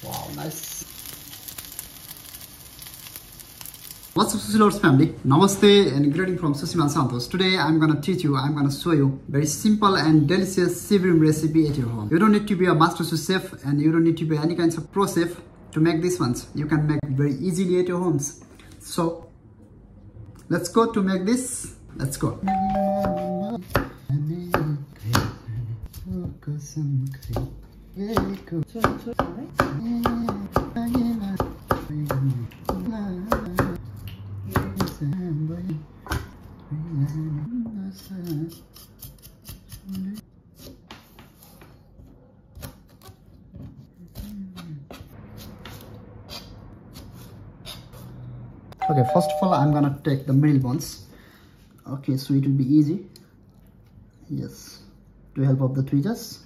Wow, nice. What's up, Sushi Lords family? Namaste and greeting from Sushi Man Santosh. Today I'm gonna show you very simple and delicious sea bream recipe at your home. You don't need to be a master sushi chef and you don't need to be any kinds of pro chef to make these ones. You can make very easily at your homes. So let's go to make this. Let's go. Okay, first of all, I'm gonna take the middle bones. Okay, so it will be easy. Yes, to help of the tweezers.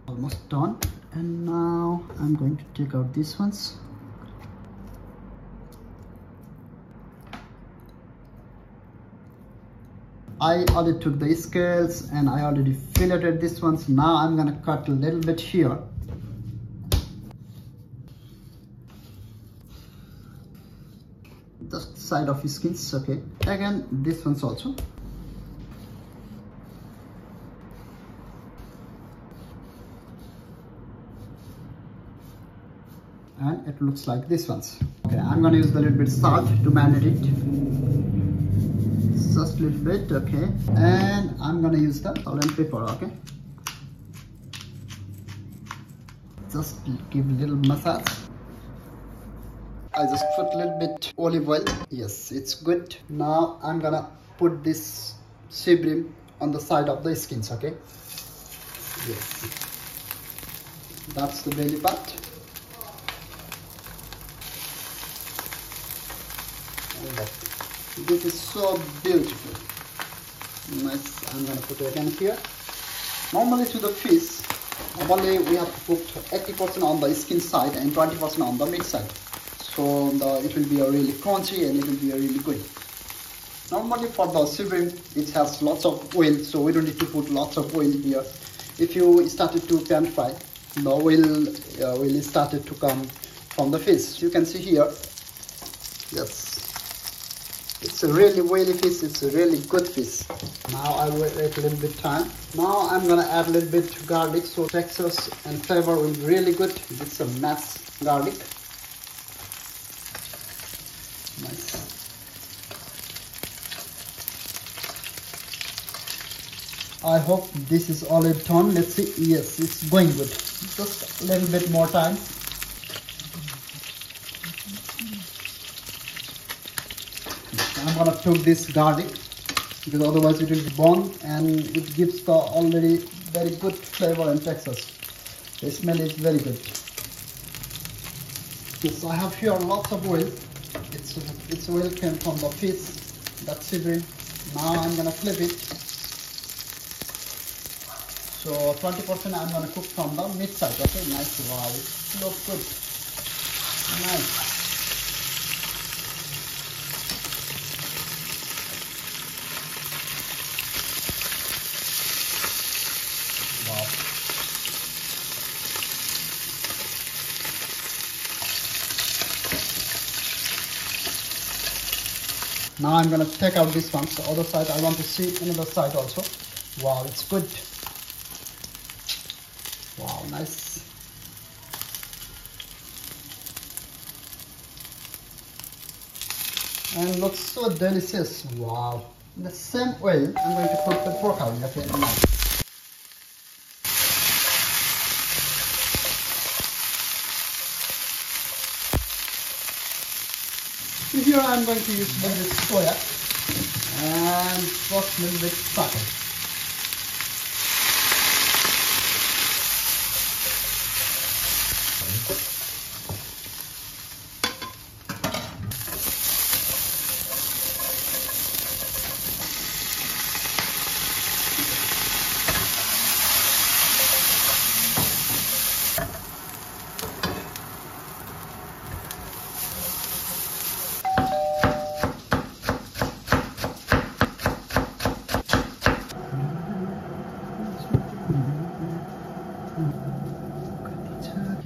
Almost done. And now I'm going to take out these ones. I already took the scales and I already filleted these ones. Now I'm gonna cut a little bit here. The side of his skins, okay. Again, this one's also. And it looks like this ones. Okay, I'm gonna use a little bit salt to marinate it. Just a little bit, okay. And I'm gonna use the salt and pepper, okay. Just give a little massage. I just put a little bit olive oil. Yes, it's good. Now I'm gonna put this sea bream on the side of the skins, okay. Yes, that's the belly part. This is so beautiful. Nice. I'm gonna put it again here. Normally to the fish, normally we have to put 80% on the skin side and 20% on the meat side. So it will be a really crunchy and it will be a really good. Normally for the sea bream, it has lots of oil, so we don't need to put lots of oil here. If you started to pan fry, the oil will started to come from the fish. You can see here. Yes. It's a really oily fish, it's a really good fish. Now I will wait a little bit time. Now I'm gonna add a little bit garlic so textures and flavor will be really good. It's a mashed garlic. Nice. I hope this is already done. Let's see. Yes, it's going good. Just a little bit more time. I'm gonna cook this garlic because otherwise it will burn and it gives the already very good flavor and textures. The smell is very good. Yes, I have here lots of oil. It's oil came from the fish. That's sea bream. Now I'm gonna flip it. So 20% I'm gonna cook from the meat side. Okay, nice. Wow, it looks good. Nice. Now I'm gonna take out this one. So other side, I want to see another side also. Wow, it's good. Wow, nice. And looks so delicious. Wow. In the same oil, I'm going to cook the pork out. Okay, nice. Here I'm going to use a little bit soya and just a little bit butter.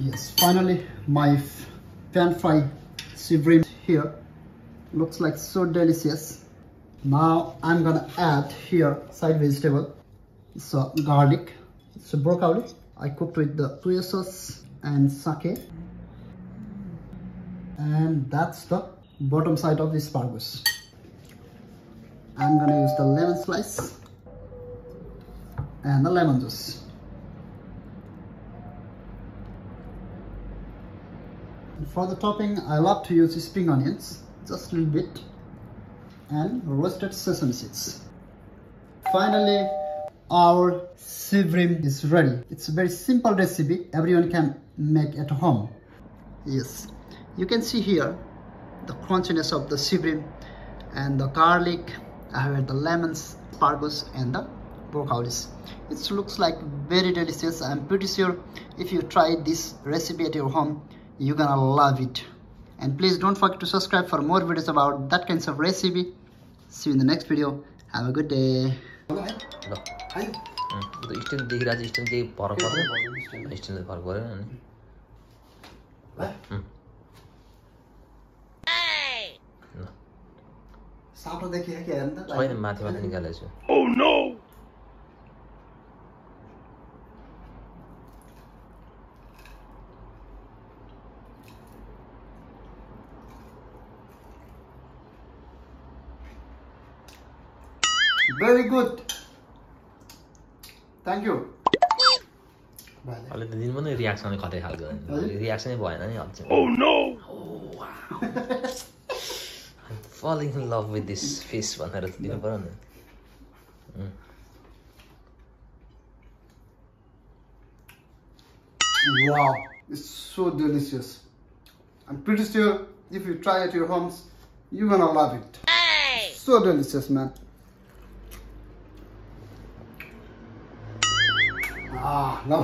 Yes, finally my pan fried sea bream here. Looks like so delicious. Now I'm gonna add here side vegetable. So garlic, so broccoli. I cooked with the soya sauce and sake. And that's the bottom side of the asparagus. I'm gonna use the lemon slice and the lemon juice. And for the topping, I love to use spring onions, just a little bit, and roasted sesame seeds. Finally, our sea bream is ready. It's a very simple recipe, everyone can make at home. Yes, you can see here the crunchiness of the sea bream and the garlic. I have the lemons, asparagus and the broccolis. It looks like very delicious. I'm pretty sure if you try this recipe at your home, you're gonna love it. And please don't forget to subscribe for more videos about that kinds of recipe. See you in the next video. Have a good day. Oh no! Very good. Thank you. Oh no! Oh wow. I'm falling in love with this fish one. Wow, it's so delicious. I'm pretty sure if you try at your homes, you're gonna love it. Hey! So delicious, man. Ah, no,